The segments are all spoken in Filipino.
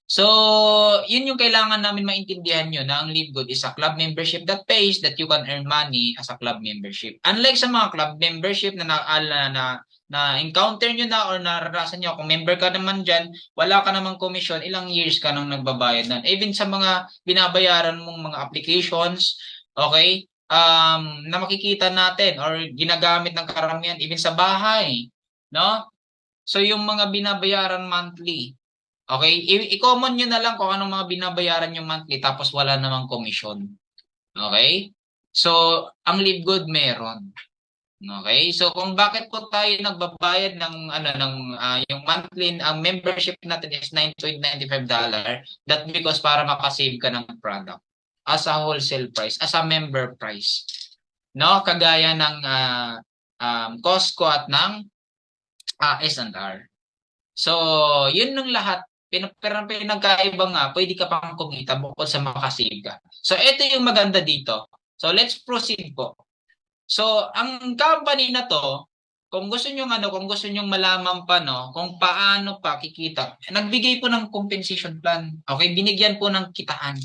So, yun yung kailangan namin maintindihan nyo na ang Live Good is a club membership that pays that you can earn money as a club membership. Unlike sa mga club membership na encounter nyo na or naranasan nyo, kung member ka naman dyan, wala ka namang commission, ilang years ka nang nagbabayad nun. Even sa mga binabayaran mong mga applications, okay, na makikita natin or ginagamit ng karamihan, even sa bahay, no? So, yung mga binabayaran monthly, okay? I-common nyo na lang kung anong mga binabayaran yung monthly tapos wala namang commission. Okay? So, ang Live Good meron. Okay? So, kung bakit po tayo nagbabayad ng yung monthly, ang membership natin is $9.95, that because para makasave ka ng product as a wholesale price, as a member price. No? Kagaya ng Costco at ng S&R. So, yun nung lahat. Pero pinagkaiba nga, pwede ka pang kumita bukod sa makasave ka. So, ito yung maganda dito. So, let's proceed po. So, ang company na to, kung gusto niyo malaman pa no, kung paano pa kikita, nagbigay po ng compensation plan. Okay, binigyan po ng kitaan.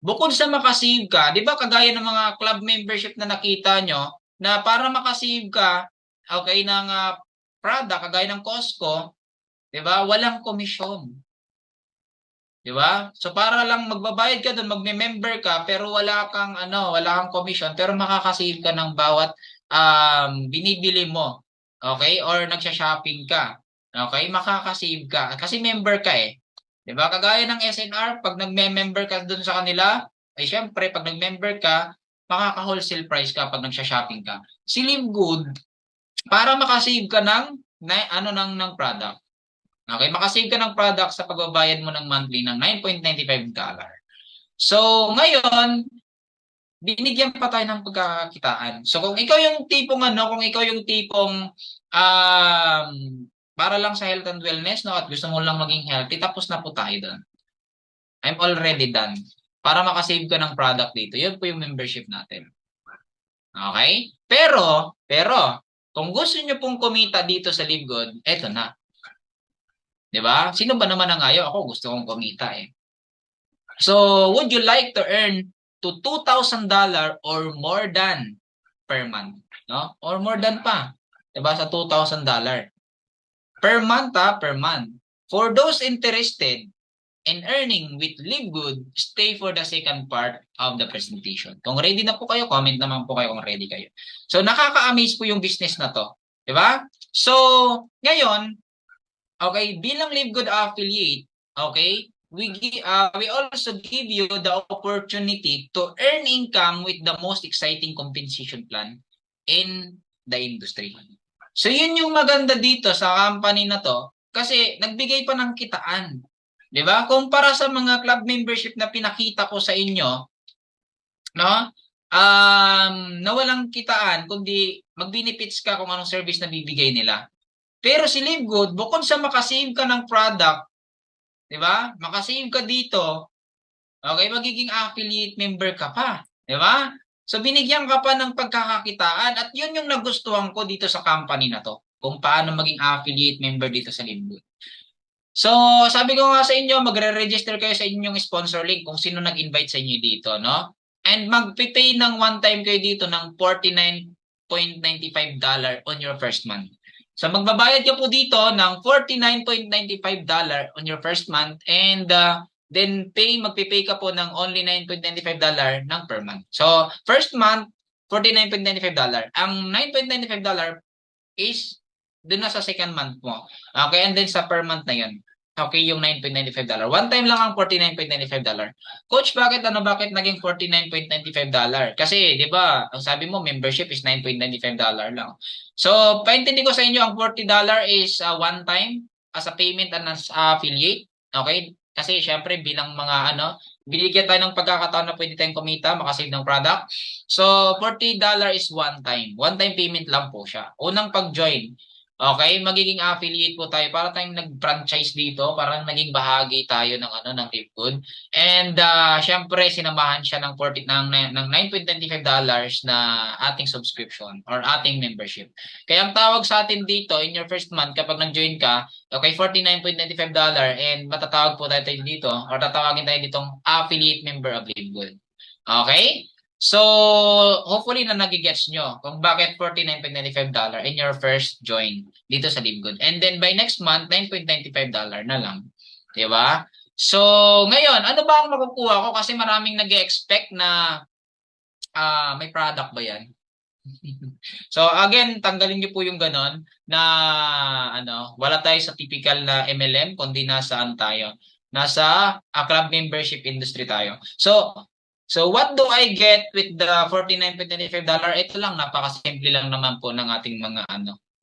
Bukod sa makasave ka, 'di ba kagaya ng mga club membership na nakita nyo, na para makasave ka, okay, ng product kagaya ng Costco, 'di ba? Walang komisyon. 'Di ba? So para lang magbabayad ka doon, magme-member ka pero wala kang commission pero makaka-save ka ng bawat binibili mo. Okay? Or nagsha-shopping ka. Okay? Makaka-save ka kasi member ka eh. 'Di ba? Kagaya ng SNR, pag nagme-member ka doon sa kanila, ay syempre pag nag-member ka, makaka-wholesale price ka pag nagsha-shopping ka. Si Live Good, para makasave ka ng product. Okay, makasave ka ng product sa pagbabayad mo ng monthly ng $9.95. So, ngayon, binigyan pa tayo ng pagkakakitaan. So, kung ikaw yung tipong para lang sa health and wellness, no, at gusto mo lang maging healthy, tapos na po tayo doon. I'm already done. Para makasave ka ng product dito, yun po yung membership natin. Okay? Pero, kung gusto nyo pong kumita dito sa Live Good, eto na. 'Di ba? Sino ba naman ang ayaw? Ako gusto kong kumita eh. So, would you like to earn to $2,000 or more than per month, no? Or more than pa. 'Di ba sa $2,000 per month per month. For those interested in earning with Live Good, stay for the second part of the presentation. Kung ready na po kayo, comment naman po kayo kung ready kayo. So, nakaka-amaze po yung business na to. 'Di ba? So, ngayon, okay, bilang Live Good affiliate, okay, we also give you the opportunity to earn income with the most exciting compensation plan in the industry. So yun yung maganda dito sa company na to kasi nagbigay pa ng kitaan. 'Di ba? Kumpara sa mga club membership na pinakita ko sa inyo, no? Na walang kitaan kundi mag-benefits ka kung anong service na bibigay nila. Pero si Live Good, bukod sa makasave ka ng product, 'di ba? Makasave ka dito, okay, magiging affiliate member ka pa, 'di ba? So binigyan ka pa ng pagkakakitaan at 'yun yung nagustuhan ko dito sa company na 'to, kung paano maging affiliate member dito sa Live Good. So, sabi ko nga sa inyo, magre-register kayo sa inyong sponsor link kung sino nag-invite sa inyo dito, no? And magpe-pay ng one time kayo dito ng $49.95 on your first month. So magbabayad ka po dito ng $49.95 on your first month and then magpe-pay ka po ng only $9.95 ng per month. So first month, $49.95. Ang $9.95 is doon na sa second month mo. Okay, and then sa per month na yun. Okay, yung $9.95. One time lang ang $49.95. Coach, bakit naging $49.95? Kasi, di ba, ang sabi mo, membership is $9.95 lang. So, paintindi ko sa inyo, ang $40 is one time as a payment and as affiliate. Okay? Kasi, syempre, bilang mga binigyan tayo ng pagkakataon na pwede tayong kumita, makasave ng product. So, $40 is one time. One time payment lang po siya. Unang pag-join. Okay, magiging affiliate po tayo para tayong nag-franchise dito, para naging bahagi tayo ng ano ng Livegood. And syempre sinamahan siya ng 40 ng $9.25 na ating subscription or ating membership. Kaya ang tawag sa atin dito in your first month kapag nag-join ka, okay, $49.95 and matatawag po tayo dito or tatawagin tayo ditong affiliate member of Livegood. Okay? So, hopefully na nagigets nyo kung bakit $49.95 in your first join dito sa Livegood. And then by next month, $9.95 na lang. Diba? So, ngayon, ano ba ang makukuha ko? Kasi maraming nag-expect na may product ba yan? So, again, tanggalin nyo po yung ganon na wala tayo sa typical na MLM, kundi nasaan tayo? Nasa club membership industry tayo. So what do I get with the $49.95? Ito lang, napakasimple lang naman po ng ating mga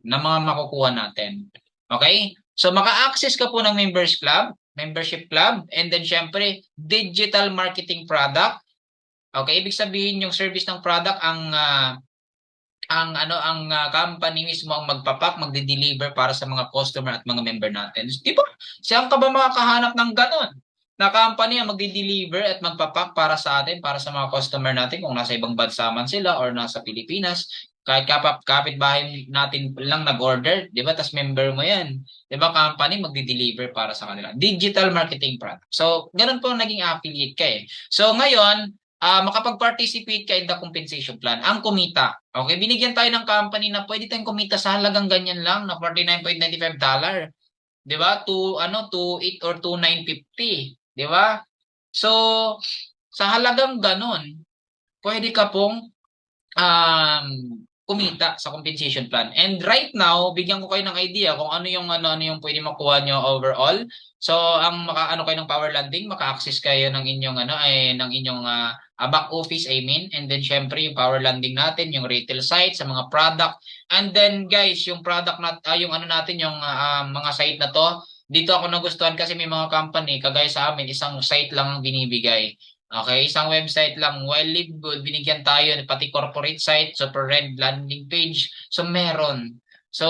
na mga makukuha natin. Okay? So maka-access ka po ng membership club, and then syempre, digital marketing product. Okay, ibig sabihin yung service ng product ang company mismo ang magpapak, magde-deliver para sa mga customer at mga member natin. Di ba? Saan ka ba makakahanap ng ganon? Na company ang magde-deliver at magpapak para sa atin, para sa mga customer natin kung nasa ibang bansa man sila or nasa Pilipinas. Kahit kapitbahay natin lang nag-order, di ba? Tas member mo yan. Di ba? Company magde-deliver para sa kanila. Digital marketing product. So, ganun po naging affiliate ka eh. So, ngayon, makapag-participate ka in the compensation plan. Ang kumita. Okay, binigyan tayo ng company na pwede tayong kumita sa halagang ganyan lang na $49.95. 'Di ba? To 8 or to 950, 'di ba? So, sa halagang ganon, pwede ka pong kumita sa compensation plan. And right now, bigyan ko kayo ng idea kung ano yung pwede makuha nyo overall. So, ang makaano kayo ng power landing, maka-access kayo ng inyong back office, I mean. And then syempre yung power landing natin, yung retail site sa mga product. And then guys, yung product yung natin yung mga site na to, dito ako nagustuhan kasi may mga company kagaya sa amin, isang site lang ang binibigay. Okay, isang website lang. While Livegood, binigyan tayo pati corporate site, super red landing page. So meron. So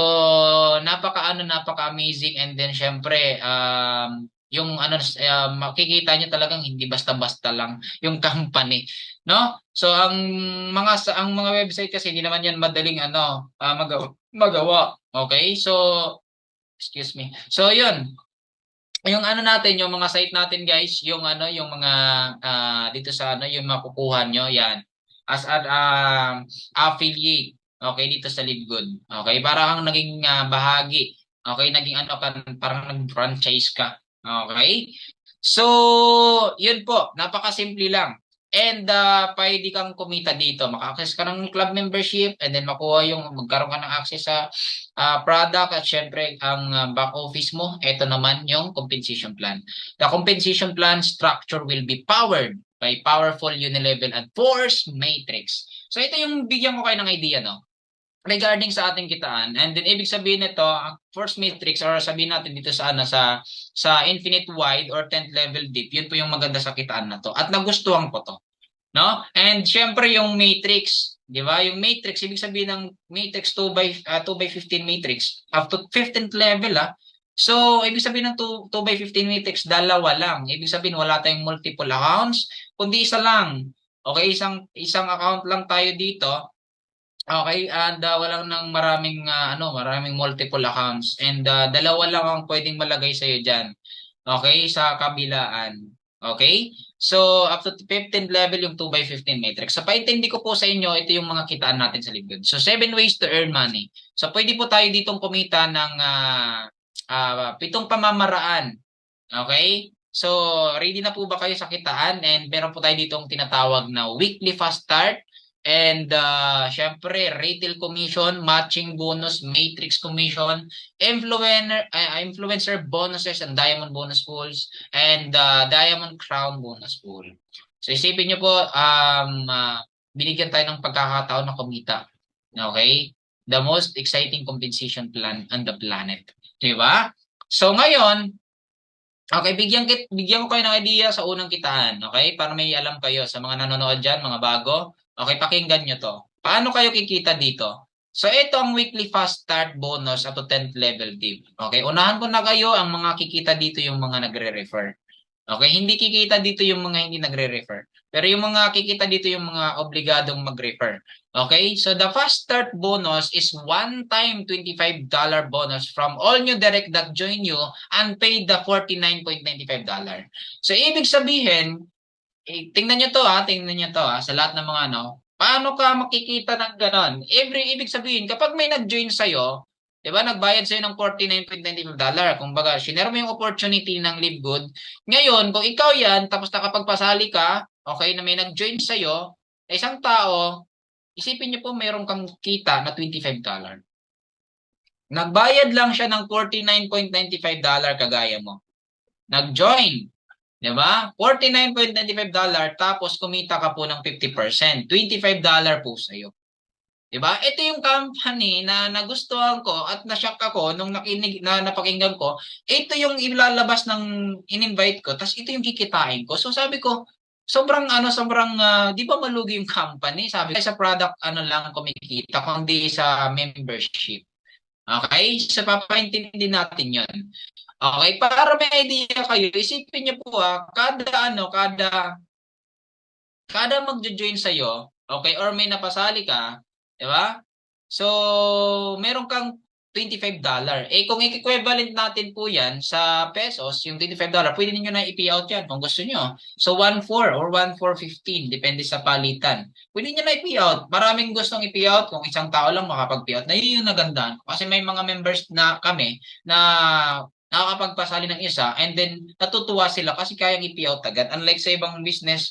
napaka-amazing, and then syempre yung makikita niyo talagang hindi basta-basta lang yung company, no? So ang mga website kasi hindi naman yan madaling magawa. Okay? So excuse me. So yun, yung natin, yung mga site natin guys, yung yung mga dito sa yung makukuha nyo yan as an affiliate, okay, dito sa Livegood. Okay, para kang naging bahagi. Okay, naging parang nag-franchise ka. Okay? So, yun po, napakasimple lang. And pwede kang kumita dito. Maka-access ka ng club membership, and then magkaroon ka ng access sa product, at syempre ang back office mo, ito naman yung compensation plan. The compensation plan structure will be powered by powerful unilevel and force matrix. So ito yung bigyan ko kayo ng idea, no? Regarding sa ating kitaan. And then ibig sabihin nito, force matrix, or sabihin natin dito sa infinite wide or 10th level deep, yun po yung maganda sa kitaan na to. At nagustuhan ko to. No? And syempre yung matrix, di ba? Yung matrix, ibig sabihin ng matrix 2 by 15 matrix, up to 15th level So, ibig sabihin ng 2 by 15 matrix, dalawa lang. Ibig sabihin wala tayong multiple accounts, kundi isa lang. Okay, isang account lang tayo dito. Okay, and wala nang maraming multiple accounts, and dalawa lang ang pwedeng malagay sa iyo diyan. Okay, sa kabilaan. Okay? So, up to 15th level yung 2 by 15 matrix. Sa paintindi ko po sa inyo, ito yung mga kitaan natin sa Livegood. So, 7 ways to earn money. So, pwede po tayo ditong kumita ng 7 pamamaraan. Okay? So, ready na po ba kayo sa kitaan? And meron po tayo ditong tinatawag na weekly fast start. And syempre, retail commission, matching bonus, matrix commission, influencer bonuses and diamond bonus pools, and diamond crown bonus pool. So isipin nyo po, binigyan tayo ng pagkakataon na kumita. Okay? The most exciting compensation plan on the planet. Diba? So ngayon, okay, bigyan ko kayo ng idea sa unang kitaan. Okay? Para may alam kayo sa mga nanonood dyan, mga bago. Okay, pakinggan nyo to. Paano kayo kikita dito? So ito ang weekly fast start bonus up to 10th level div. Okay, unahan ko na kayo, ang mga kikita dito yung mga nagre-refer. Okay, hindi kikita dito yung mga hindi nagre-refer. Pero yung mga kikita dito yung mga obligadong mag-refer. Okay, so the fast start bonus is one-time $25 bonus from all new direct that join you and pay the $49.95. So ibig sabihin, tingnan nyo to tingnan nyo to sa lahat ng mga ano, paano ka makikita ng ganon? Ibig sabihin, kapag may nag-join sa'yo, di ba, nagbayad sa'yo ng $49.95, kumbaga, shinare mo yung opportunity ng Live Good. Ngayon, kung ikaw yan, tapos nakapagpasali ka, okay, na may nag-join sa'yo, isang tao, isipin nyo po, mayroon kang kita na $25. Nagbayad lang siya ng $49.95 kagaya mo. Nag-join. Diba? $49.95 tapos kumita ka po ng 50%. $25 po sa'yo. Diba? Ito yung company na nagustuhan ko at na-shock ako nung napakinggan ko. Ito yung ilalabas ng in-invite ko, tapos ito yung kikitain ko. So sabi ko, sobrang di ba malugi yung company? Sabi ko, sa product lang kumikita, kundi sa membership. Okay? So papaintindi natin yun. Okay, para may idea kayo, isipin niyo po kada magjo-join sa iyo, okay, or may napasali ka, 'di ba? So, meron kang $25. Eh kung i-equivalent natin po 'yan sa pesos, yung $25, pwede niyo na i-payout 'yan kung gusto niyo. So 1,400 or 1,415 depende sa palitan. Pwede niyo na i-payout. Maraming gustong i-payout kung isang tao lang makapag-payout. Na yun yung nagandahan. Kasi may mga members na kami na nakakapagpasali ng isa and then natutuwa sila kasi kayang i-payout agad. Unlike sa ibang business,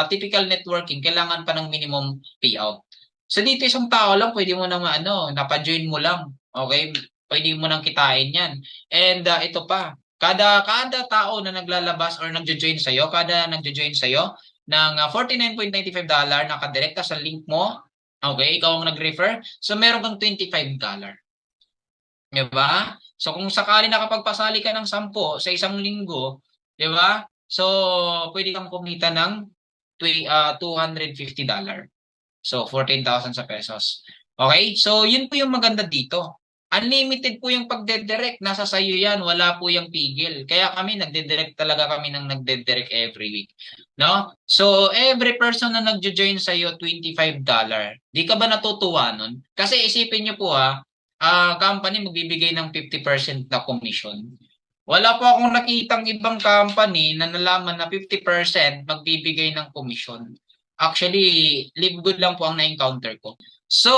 typical networking, kailangan pa ng minimum payout. So dito isang tao lang, pwede mo nang napa-join mo lang. Okay? Pwede mo nang kitain yan. And ito pa, kada tao na naglalabas or nagjo-join sa'yo, kada nagjo-join sa'yo ng $49.95 nakadirekta sa link mo, okay, ikaw ang nag-refer, so meron kang $25. Diba? So kung sakali nakapagpasali ka ng 10 sa isang linggo, diba? So pwede kang kumita ng $250. So 14,000 sa pesos. Okay? So yun po yung maganda dito. Unlimited po yung pagdedirect. Nasa sayo yan. Wala po yung pigil. Kaya kami nagdedirect talaga kami ng nagdedirect every week. No? So every person na nagjo-join sa'yo, $25. Di ka ba natutuwa nun? Kasi isipin nyo po company magbibigay ng 50% na commission. Wala po akong nakitang ibang company na nalaman na 50% magbibigay ng commission. Actually, Live Good lang po ang na-encounter ko. So,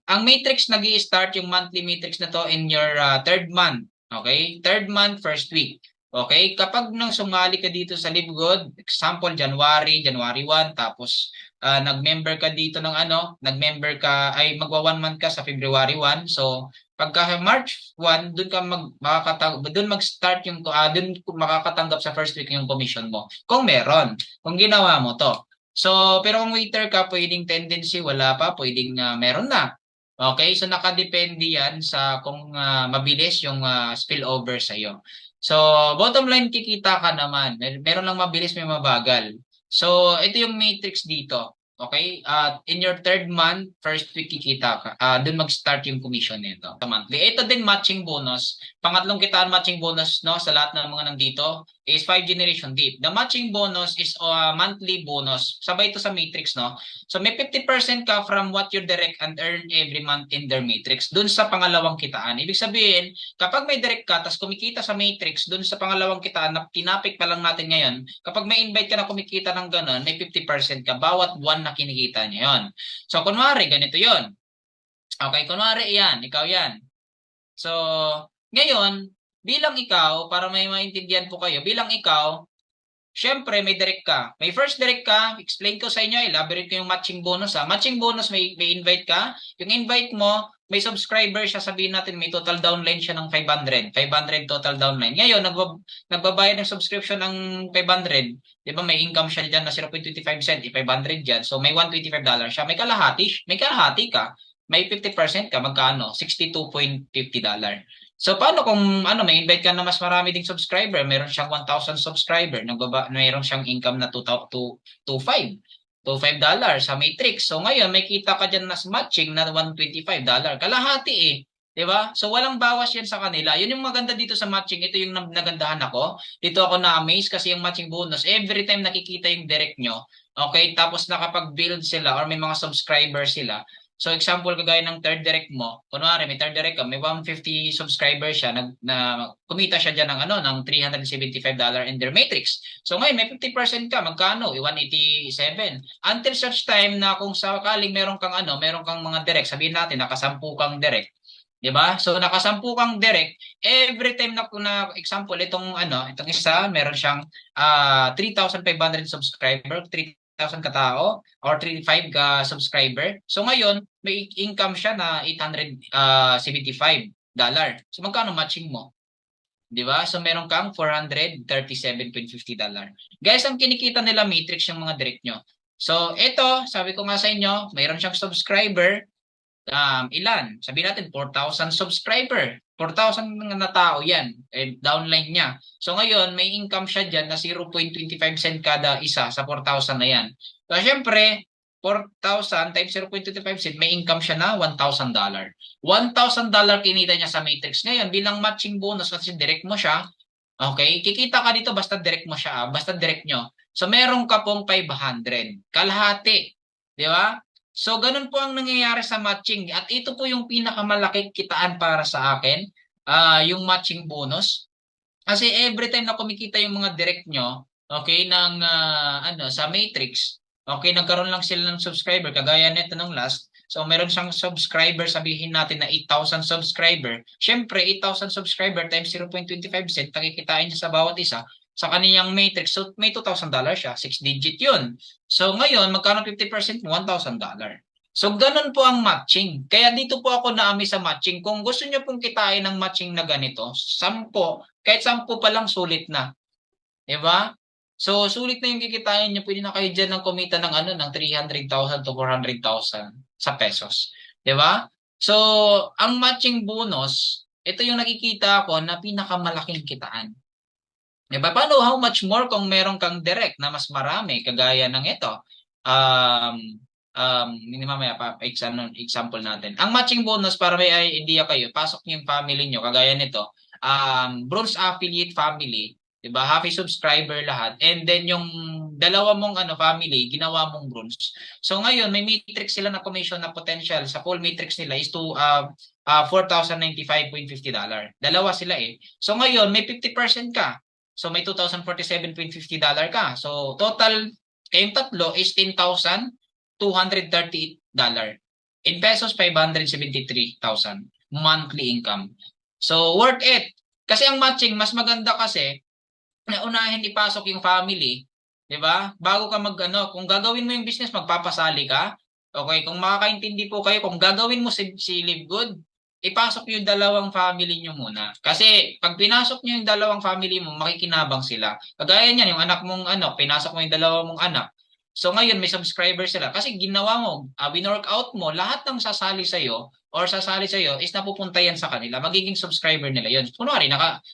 ang matrix nag-i-start yung monthly matrix na to in your third month. Okay? Third month, first week. Okay? Kapag nang sumali ka dito sa Live Good, example, January 1, tapos nag-member ka dito ng nag-member ka, ay magwa 1 month ka sa February 1. So, pagka March 1, doon mag-start yung doon makakatanggap sa first week yung commission mo. Kung meron, kung ginawa mo to. So, pero kung waiter ka, pwedeng tendency, wala pa, pwedeng meron na. Okay? So, nakadepende yan sa kung mabilis yung spillover sa'yo. So, bottom line, kikita ka naman. Meron lang mabilis, may mabagal. So, ito yung matrix dito. Okay? In your third month, first week kikita ka. Doon mag-start yung commission nito. Monthly. Ito din matching bonus. Pangatlong kitaan matching bonus sa lahat ng mga nandito is 5 generation deep. The matching bonus is monthly bonus. Sabay ito sa matrix, no? So may 50% ka from what you direct and earn every month in their matrix. Doon sa pangalawang kitaan. Ibig sabihin, kapag may direct ka, tapos kumikita sa matrix, doon sa pangalawang kitaan na tinapik pa lang natin ngayon, kapag may invite ka na kumikita ng ganun, may 50% ka bawat buwan na kinikita niya yon. So kunwari, ganito yon. Okay, kunwari yan, ikaw yan. So, ngayon, bilang ikaw, para may maintindihan po kayo, bilang ikaw, syempre may direct ka. May first direct ka, explain ko sa inyo, elaborate ko yung matching bonus Matching bonus, may invite ka. Yung invite mo, may subscriber siya, sabihin natin may total downline siya ng 500. 500 total downline. Ngayon, nagbabayad ng subscription ng 500. Di ba may income siya dyan na 0.25 cent, 500 dyan. So may $125 siya. May kalahati ka. May 50% ka, magkano? $62.50. So paano kung may invite ka na mas marami ding subscriber, meron siyang 1,000 subscriber, meron siyang income na 2,225. to $5 sa Matrix. So ngayon, may kita ka dyan na matching na $125. Kalahati eh. 'Di ba? So walang bawas yan sa kanila. Yun yung maganda dito sa matching. Ito yung nagandahan ako. Dito ako na-amaze kasi yung matching bonus, every time nakikita yung direct nyo, okay, tapos nakapag-build sila or may mga subscribers sila. So example, kagaya ng third direct mo, kunwari may third direct ka, may 150 subscribers siya, kumita siya dyan ng, ng $375 in their matrix. So ngayon, may 50% ka, magkano? 187. Until such time na kung sakaling meron kang mga direct, sabihin natin, nakasampu kang direct, 'di ba? So nakasampu kang direct, every time na example itong isa, meron siyang 3,500 subscriber, 3,000 katao or 3,500 ka subscriber. So ngayon, may income siya na $875. So magkano matching mo? 'Di ba? So meron kang $437.50. Guys, ang kinikita nila matrix yung mga direct nyo. So ito, sabi ko nga sa inyo, mayroon siyang subscriber. Ilan? Sabihin natin 4,000 subscriber. 4,000 na tao yan. Downline niya. So ngayon, may income siya dyan na 0.25 cent kada isa sa 4,000 na yan. So syempre, 4,000 times 0.25 cent, may income siya na $1,000. $1,000 kinita niya sa matrix. Ngayon, bilang matching bonus kasi direct mo siya, okay, kikita ka dito basta direct mo siya, basta direct nyo. So meron ka pong 500. Kalahati. Di ba? So, ganun po ang nangyayari sa matching. At ito po yung pinakamalaking kitaan para sa akin, yung matching bonus. Kasi every time na kumikita yung mga direct nyo, okay, sa matrix, okay, nagkaroon lang sila ng subscriber, kagaya nito ng last. So, meron siyang subscriber, sabihin natin na 8,000 subscriber. Siyempre, 8,000 subscriber times 0.25 cent, nakikitain niya sa bawat isa sa kaniyang matrix. So, may $2,000 siya. 6-digit yun. So, ngayon, magkano 50%? $1,000. So, ganun po ang matching. Kaya dito po ako naami sa matching. Kung gusto nyo pong kitain ng matching na ganito, 10, kahit 10 pa lang sulit na. Diba? So, sulit na yung kikitain nyo. Pwede na kayo dyan ng kumita ng 300,000 to 400,000 sa pesos. Diba? So, ang matching bonus, ito yung nakikita ko na pinakamalaking kitaan. Diba? Paano, how much more kung meron kang direct na mas marami, kagaya ng ito. Hindi mamaya pa, example natin. Ang matching bonus, para may idea kayo, pasok niyo yung family nyo, kagaya nito. Bronze affiliate family, diba? Happy subscriber lahat. And then yung dalawa mong family, ginawa mong bronze. So ngayon, may matrix sila na commission na potential sa full matrix nila is to $4,095.50. Dalawa sila eh. So ngayon, may 50% ka. So may $2,047.50 ka. So total kayong tatlo is $10,238. In pesos, 573,000 monthly income. So worth it. Kasi ang matching, mas maganda kasi na unahin ipasok yung family, 'di ba? Bago ka kung gagawin mo yung business, magpapasali ka. Okay, kung makakaintindi po kayo, kung gagawin mo si Live Good, ipasok yung dalawang family nyo muna. Kasi pag pinasok nyo yung dalawang family mo, makikinabang sila. Kagaya niyan, yung anak mong pinasok mo yung dalawang mong anak. So ngayon may subscriber sila. Kasi ginawa mo, workout mo, lahat ng sasali sa'yo is napupunta yan sa kanila. Magiging subscriber nila yun. Kunwari,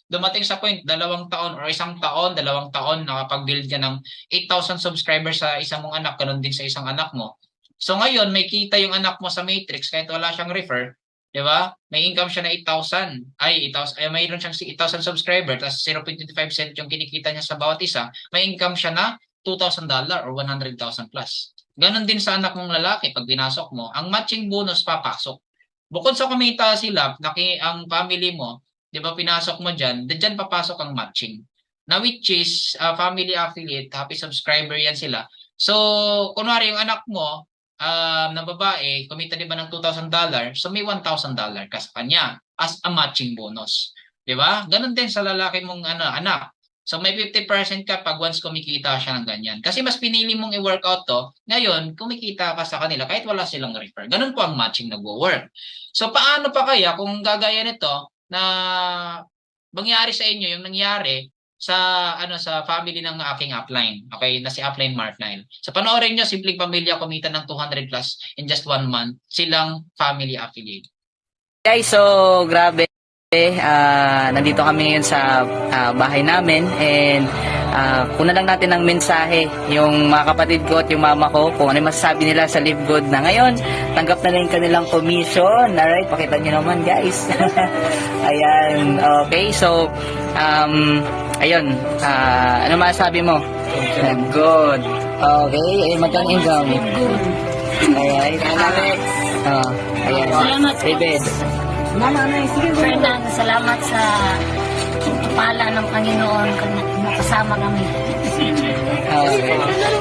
dumating sa point, 2 taon or 1 taon, 2 taon, nakapag-build ka ng 8,000 subscribers sa isang mong anak, ganun din sa isang anak mo. So ngayon, may kita yung anak mo sa matrix kahit wala siyang refer. Diba? May income siya na 8,000. Mayroon siyang 8,000 subscriber, tapos 0.25 cent yung kinikita niya sa bawat isa. May income siya na $2,000 or 100,000 plus. Ganon din sa anak mong lalaki pag pinasok mo. Ang matching bonus papasok. Bukod sa kumita sila, ang family mo, di ba pinasok mo dyan papasok ang matching. Na which is family affiliate, happy subscriber yan sila. So, kunwari yung anak mo, na babae, kumita di ba ng $2,000, so may $1,000 ka sa kanya as a matching bonus. Di ba? Ganon din sa lalaki mong anak. So may 50% ka pag once kumikita siya ng ganyan. Kasi mas pinili mong i-workout to, ngayon kumikita ka sa kanila kahit wala silang refer. Ganon po ang matching nagwo-work. So paano pa kaya kung gagaya nito na mangyari sa inyo yung nangyari sa family ng aking upline. Okay, na si upline Martnile. So panoorin niyo, simpleng pamilya kumita ng 200 plus in just 1 month, silang family affiliate. Guys, so grabe. Nandito kami ngayon sa bahay namin and kunan lang natin ng mensahe yung mga kapatid ko at yung mama ko kung ano yung masasabi nila sa Live Good na ngayon. Tanggap na yung kanilang commission. Alright, pakita nyo naman guys. Ayan, okay. So, ayun, ano masasabi mo? Good. Okay, ay magkano income? Alright. Alex. Ayan. Salamat po. David. Fernand, salamat sa pala ng Panginoon kung nakasama kami. Okay.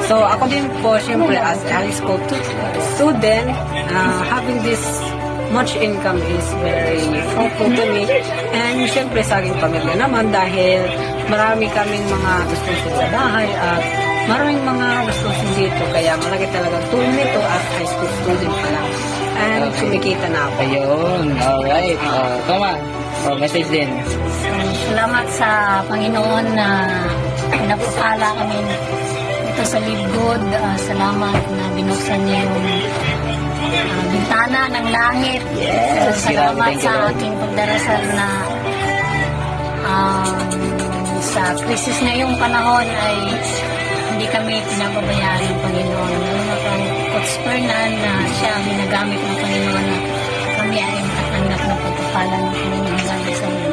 So ako din po, syempre, as a high school student, having this much income is very helpful to me. And syempre sa aking pamilya naman dahil marami kaming mga gustusin sa bahay at maraming mga gustusin dito. Kaya malaki talagang tulong nito as high school student pa lang. And Okay. kumikita na ako. Ayun. Alright. Tama. Message din. Salamat sa Panginoon na pinagpapala kami dito sa Live Good. Salamat na binuksan niya yung bintana ng langit. Yes, Salamat grabe, thank you, sa Lord. ating pagdarasal na sa krisis ngayong panahon ay hindi kami pinababayaan ng Panginoon. Lalo na kang Coach Fernand na siya ang ginagamit ng Panginoon na kami ay makatanggap ng pagpapala ng Panginoon hanggang sa inyo.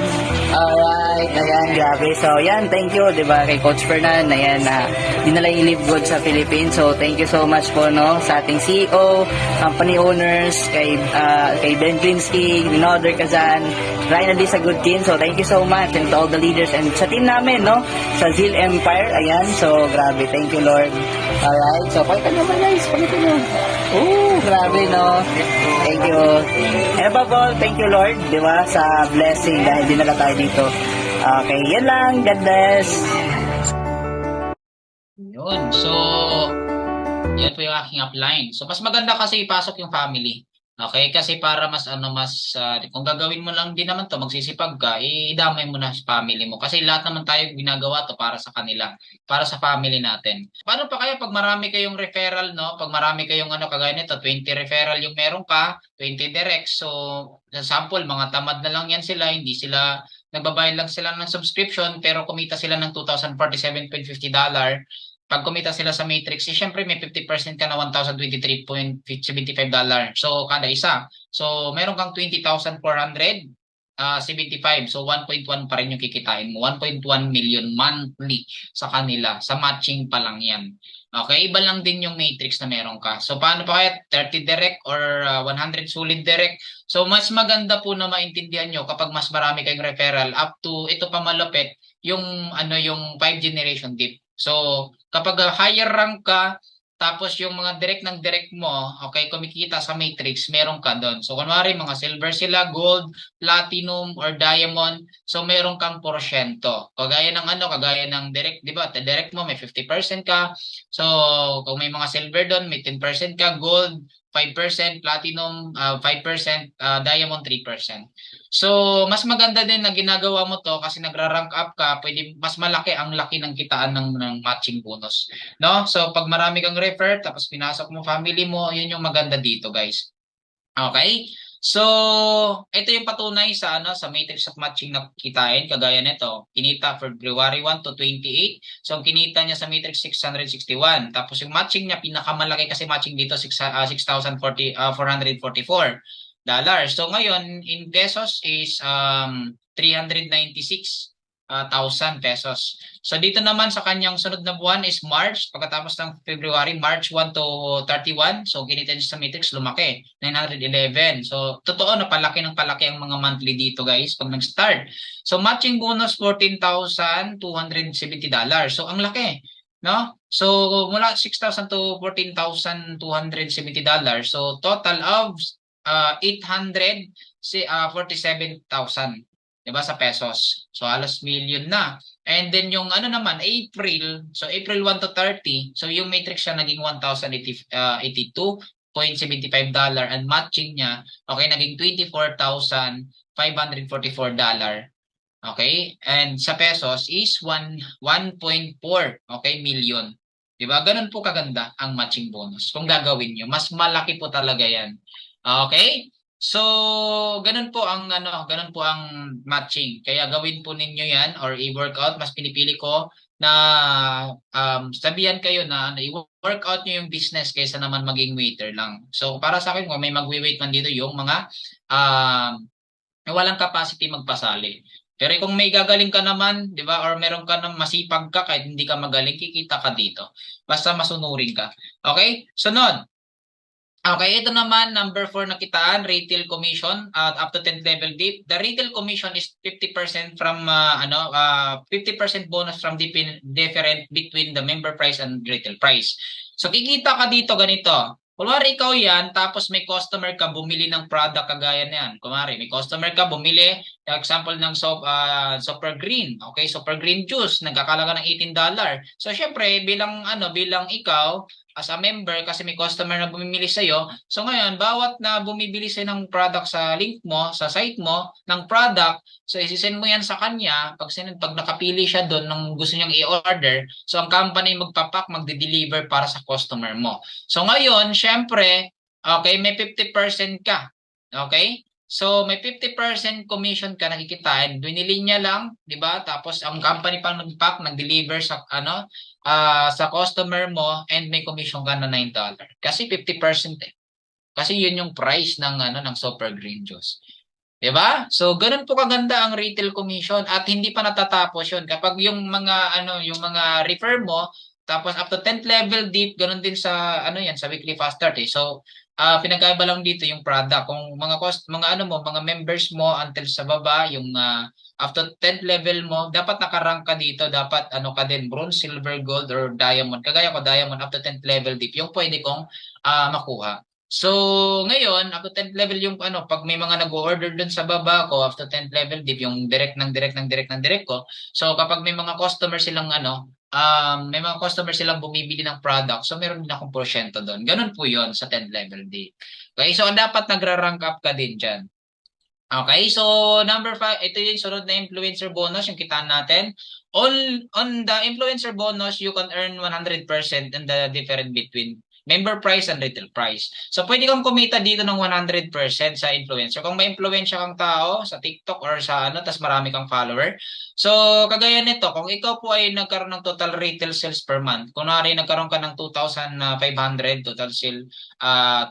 Alright, ayan, grabe. So, yan, thank you, di ba, kay Coach Fernan, ayan, dinala yung Live Good sa Philippines. So, thank you so much po, no, sa ating CEO, company owners, kay Ben Klinsky, Rinoder Kazan, Ryan Ali sa Good Team. So, thank you so much, and to all the leaders, and sa team namin, no, sa Zeal Empire, ayan, so, grabe, thank you, Lord. Alright, so, pakita nyo, guys, pakita nyo. Grabe, no, thank you. And above all, thank you, Lord, di ba, sa blessing dahil dinala tayo dito. Okay, yan lang. God bless. Yun. So, yan po yung aking upline. So, mas maganda kasi ipasok yung family. Okay? Kasi para mas, kung gagawin mo lang din naman to, magsisipag ka, idamay mo na sa family mo. Kasi lahat naman tayo ginagawa to para sa kanila, para sa family natin. Paano pa kaya pag marami kayong referral, no? Pag marami kayong kagaya nito, 20 referral yung meron ka, 20 direct. So, sa sample, mga tamad na lang yan sila, hindi sila nagbabayad lang sila ng subscription pero kumita sila ng $2,047.50. Pag kumita sila sa Matrix, syempre may 50% ka na $1,023.75. So, kada isa. So, meron kang 20,475. So, 1.1 pa rin yung kikitain mo. 1.1 million monthly sa kanila. Sa matching pa lang yan. Okay, iba lang din yung matrix na meron ka. So, paano pa kaya 30 direct or 100 solid direct? So, mas maganda po na maintindihan nyo kapag mas marami kayong referral up to, ito pa malapit, yung, yung 5 generation dip. So, kapag higher rank ka, tapos yung mga direct ng direct mo, okay, kumikita sa matrix, meron ka doon. So, kunwari, mga silver sila, gold, platinum, or diamond. So, meron kang porsyento. Kagaya ng direct, di ba? Direct mo, may 50% ka. So, kung may mga silver doon, may 10% ka, gold, 5%, platinum, 5%, diamond, 3%. So, mas maganda din na ginagawa mo to kasi nagra-rank up ka, pwede mas malaki ang laki ng kitaan ng matching bonus. No? So, pag marami kang refer, tapos pinasok mo family mo, yun yung maganda dito, guys. Okay? So, ito yung patunay sa sa matrix of matching na kitain, kagaya nito. Kinita February 1 to 28. So, ang kinita niya sa matrix 661. Tapos yung matching niya pinakamalaki kasi matching dito $6,444. So, ngayon in pesos is 396,000 pesos. So, dito naman sa kanyang sunod na buwan is March. Pagkatapos ng February, March 1 to 31. So, kinita niya sa matrix, lumaki. 911. So, totoo na palaki ng palaki ang mga monthly dito, guys, pag nag-start. So, matching bonus, $14,270. So, ang laki. No? So, mula 6,000 to $14,270. So, total of 847,000. Diba, sa pesos. So, halos million na. And then, yung naman, April, so April 1 to 30, so yung matrix siya naging $1,082.75 and matching niya, okay, naging $24,544. Okay? And sa pesos is 1.4, okay, million. Diba? Ganun po kaganda ang matching bonus. Kung gagawin nyo, mas malaki po talaga yan. Okay? So, ganun po ang ganun po ang matching. Kaya gawin po ninyo 'yan or i-workout. Mas pinipili ko na sabihan kayo na i-workout niyo yung business kaysa naman maging waiter lang. So, para sa akin, kung may magwi-wait man dito yung mga um, walang capacity magpasali. Pero kung may gagaling ka naman, 'di ba? Or meron ka nang masipag ka kahit hindi ka magaling, kikita ka dito. Basta masunurin ka. Okay? Sunod. Okay, ito naman, number 4 na kitaan, retail commission at up to 10th level dip. The retail commission is 50% from 50% bonus from different between the member price and retail price. So kikita ka dito ganito. Kunwari ikaw yan, tapos may customer ka bumili ng product kagaya niyan. Kunwari, may customer ka bumili, example ng Super Green, okay, Super Green juice, nagkakalaga ng $18. So syempre, bilang ikaw, as a member kasi may customer na bumibili sa iyo. So ngayon, bawat na bumibili sa ng product sa link mo, sa site mo ng product, so isisend mo yan sa kanya. Pag nakapili siya doon ng gusto niyang i-order, so ang company magpapak, magde-deliver para sa customer mo. So ngayon, syempre, okay, may 50% ka. Okay? So may 50% commission ka nakikitain, binili niya lang, 'di ba? Tapos ang company pang nag-pack, nag-deliver sa sa customer mo and may commission ka na $9. Kasi 50% eh. Kasi yun yung price ng Super Green Juice. 'Di ba? So ganun po kaganda ang retail commission at hindi pa natatapos yun. Kapag yung yung mga refer mo tapos up to 10th level deep, ganun din sa sa weekly fast start eh. So pinagkaiba lang dito yung product. Kung mga members mo until sa baba, yung up to 10th level mo, dapat nakarank ka dito, dapat ka din, bronze, silver, gold, or diamond. Kagaya ko, diamond up to 10th level deep, yung pwede kong makuha. So, ngayon, up to 10th level yung pag may mga nag-order dun sa baba ko, up to 10th level deep, yung direct ko. So, kapag may mga customer silang may mga customer silang bumibili ng product, so meron din akong porsyento doon. Ganun po yon sa 10th level deep. Okay, so dapat nagra-rank up ka din dyan. Okay, so number 5, ito yung sunod na influencer bonus, yung kitaan natin. On the influencer bonus, you can earn 100% in the difference between member price and retail price. So pwede kang kumita dito ng 100% sa influencer. Kung may influensya kang tao sa TikTok or sa tas marami kang follower. So kagaya nito, kung ikaw po ay nagkaroon ng total retail sales per month, kunwari nagkaroon ka ng 2,500 total sale,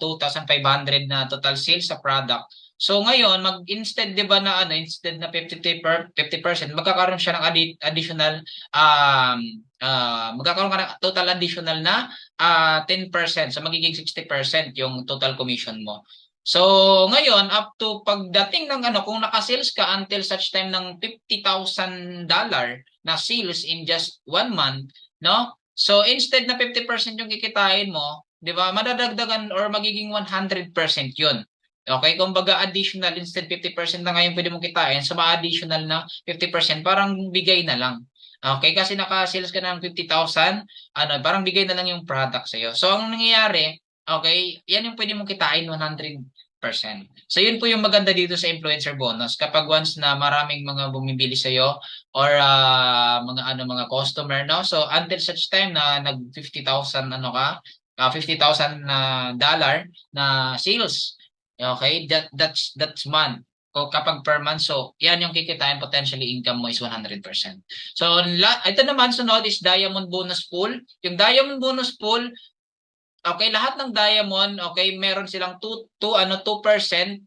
2,500 na total sales sa product. So ngayon, instead 'di ba na instead na 50%, magkakaroon siya ng additional magkakaroon ka ng total additional na 10%. So magiging 60% yung total commission mo. So ngayon, up to pagdating ng kung naka-sales ka until such time ng $50,000 na sales in just 1 month, no? So instead na 50% yung kikitain mo, 'di ba? Madadagdagan or magiging 100% 'yun. Okay, kumbaga additional, instead 50% na ngayon pwede mong kitain, so ma-additional na 50%, parang bigay na lang. Okay, kasi naka-sales ka ng 50,000, parang bigay na lang yung product sa'yo. So, ang nangyayari, okay, yan yung pwede mong kitain 100%. So, yun po yung maganda dito sa influencer bonus. Kapag once na maraming mga bumibili sa'yo or mga customer, no? So, until such time na nag 50,000 $50,000 dollar na sales. Okay, that's month. Kapag per month, so yan yung kikitain, potentially income mo is 100%. So ito naman sunod is diamond bonus pool. Yung diamond bonus pool, okay, lahat ng diamond, okay, meron silang 2%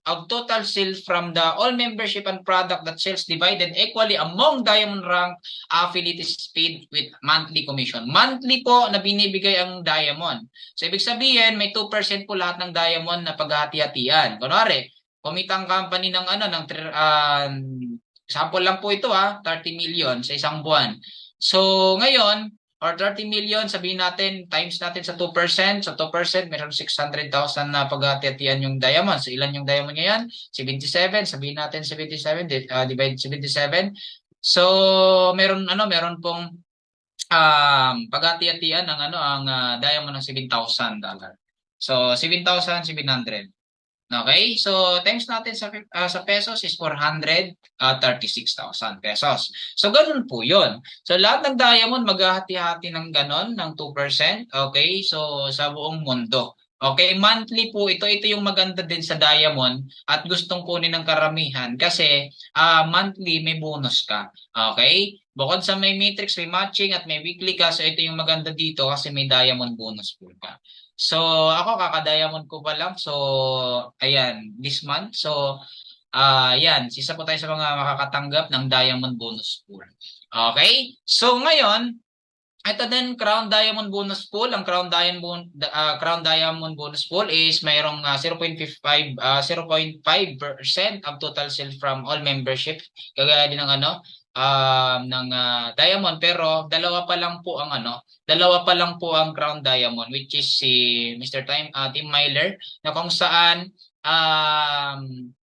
of total sales from the all membership and product that sales divided equally among diamond rank affiliates paid with monthly commission. Monthly po na binibigay ang diamond. So ibig sabihin, may 2% po lahat ng diamond na paghati-hatian. Kunwari, kumita ang company ng sample lang po ito 30 million sa isang buwan. So ngayon, or 30 million, sabihin natin, times natin sa 2%. So 2%, meron 600,000 na paghati-hatian yung diamond. So ilan yung diamond ngayon? 77. Sabihin natin 77, divide 77. So meron pong paghati-hatian ng ang diamond ng $7,000. So 7,700. Okay, so times natin sa pesos is 436,000 pesos. So ganun po 'yon. So lahat ng diamond maghahati-hati ng ganon ng 2%, okay? So sa buong mundo. Okay, monthly po ito. Ito yung maganda din sa Diamond at gustong kunin ng karamihan kasi monthly may bonus ka. Okay? Bukod sa may matrix, may matching at may weekly ka. So ito yung maganda dito kasi may Diamond bonus pool ka. So ako kaka-Diamond ko pa lang. So ayan, this month. So yan, sisa po tayo sa mga makakatanggap ng Diamond bonus pool. Okay? So ngayon, ito din Crown Diamond bonus pool. Ang Crown Diamond bonus pool is mayroong 0.5% of total sales from all membership. Kagaya din ng ng Diamond, pero dalawa pa lang po ang Crown Diamond, which is si Mr. Tim Myler, na kung saan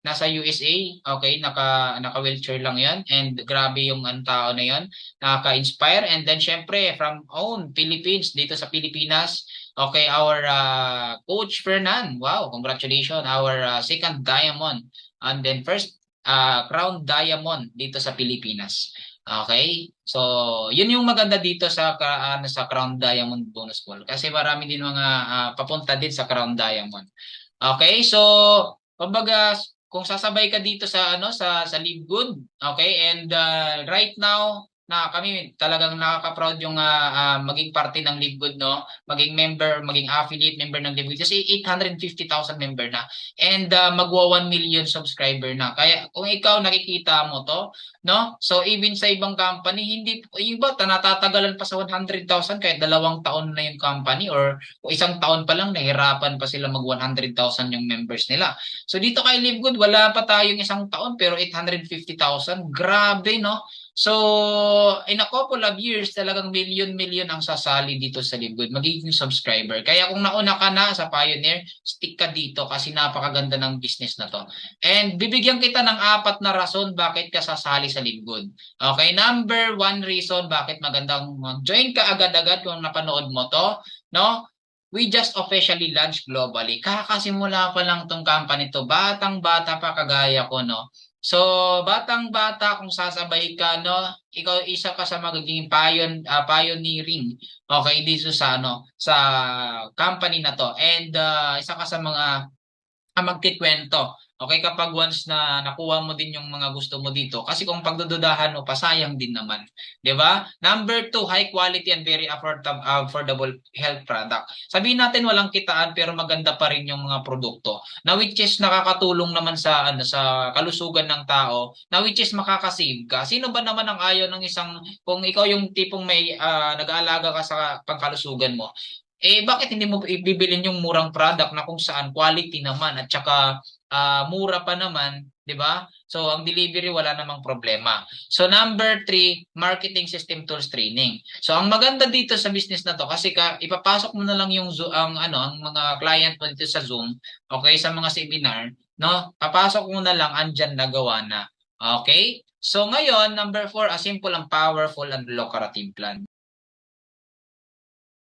nasa USA, okay, naka wheelchair lang 'yon, and grabe yung ang tao na 'yon, nakaka-inspire. And then syempre from Philippines, dito sa Pilipinas, okay, our coach Fernan, wow, congratulations, our second diamond and then first crown diamond dito sa Pilipinas. Okay? So, yun yung maganda dito sa sa Crown Diamond bonus pool kasi marami din mga papunta din sa Crown Diamond. Okay, so kumbaga kung sasabay ka dito sa sa Live Good, okay? And right now na kami talagang nakaka-proud yung maging parte ng Live Good, no? Maging member, maging affiliate member ng Live Good kasi 850,000 member na and magwa 1 million subscriber na. Kaya kung ikaw nakikita mo to, no? So even sa ibang company, hindi yung iba natatagalan pa sa 100,000 kahit 2 taon na yung company or o 1 taon pa lang nahirapan pa sila mag 100,000 yung members nila. So dito kay Live Good, wala pa tayong 1 taon pero 850,000. Grabe, no? So in a couple of years, talagang million ang sasali dito sa Live Good, magiging subscriber. Kaya kung nauna ka na sa Pioneer, stick ka dito kasi napakaganda ng business na to. And bibigyan kita ng 4 na rason bakit ka sasali sa Live Good. Okay, number 1 reason bakit magandang mag-join ka agad-agad kung napanood mo to, no? We just officially launched globally. Kakasimula pa lang tong company to. Batang-bata pa kagaya ko, no? So, batang-bata kung sasabay ka, no? Ikaw isa ka sa magiging pioneering, okay, dito sa sa company na to. And isa ka sa mga magkikwento. Okay, kapag once na nakuha mo din yung mga gusto mo dito. Kasi kung pagdududahan mo, pasayang din naman. 'Di ba? Number 2, high quality and very affordable health product. Sabihin natin walang kitaan pero maganda pa rin yung mga produkto. Na which is nakakatulong naman sa sa kalusugan ng tao, na which is makakasave ka. Sino ba naman ang ayaw ng isang, kung ikaw yung tipong may nag-aalaga ka sa pangkalusugan mo, bakit hindi mo ibibilin yung murang product na kung saan quality naman at saka mura pa naman, 'di ba? So ang delivery wala namang problema. So number 3, marketing system tools training. So ang maganda dito sa business na to kasi ipapasok mo na lang yung ang mga client mo dito sa Zoom, okay, sa mga seminar, no? Papasok mo na lang, andyan nagawa na. Okay? So ngayon, number 4, a simple and powerful and lucrative plan.